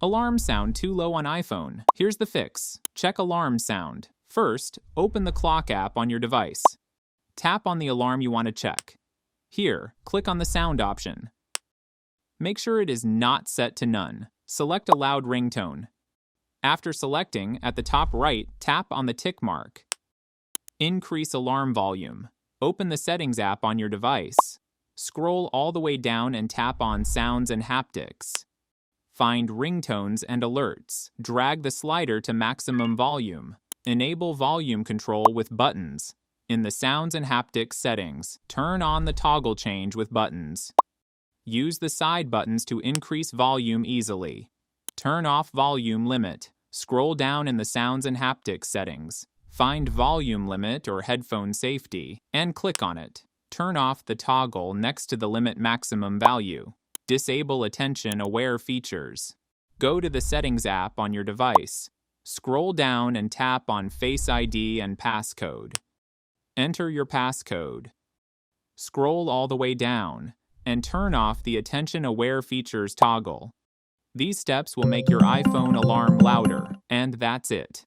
Alarm sound too low on iPhone. Here's the fix. Check alarm sound. First, open the clock app on your device. Tap on the alarm you want to check. Here, click on the sound option. Make sure it is not set to none. Select a loud ringtone. After selecting, at the top right, tap on the tick mark. Increase alarm volume. Open the Settings app on your device. Scroll all the way down and tap on Sounds and Haptics. Find Ringtones and Alerts. Drag the slider to maximum volume. Enable volume control with buttons. In the Sounds and Haptics settings, turn on the toggle change with buttons. Use the side buttons to increase volume easily. Turn off volume limit. Scroll down in the Sounds and Haptics settings. Find volume limit or headphone safety and click on it. Turn off the toggle next to the limit maximum value. Disable attention aware features. Go to the Settings app on your device. Scroll down and tap on Face ID and passcode. Enter your passcode. Scroll all the way down and turn off the attention aware features toggle. These steps will make your iPhone alarm louder, and that's it.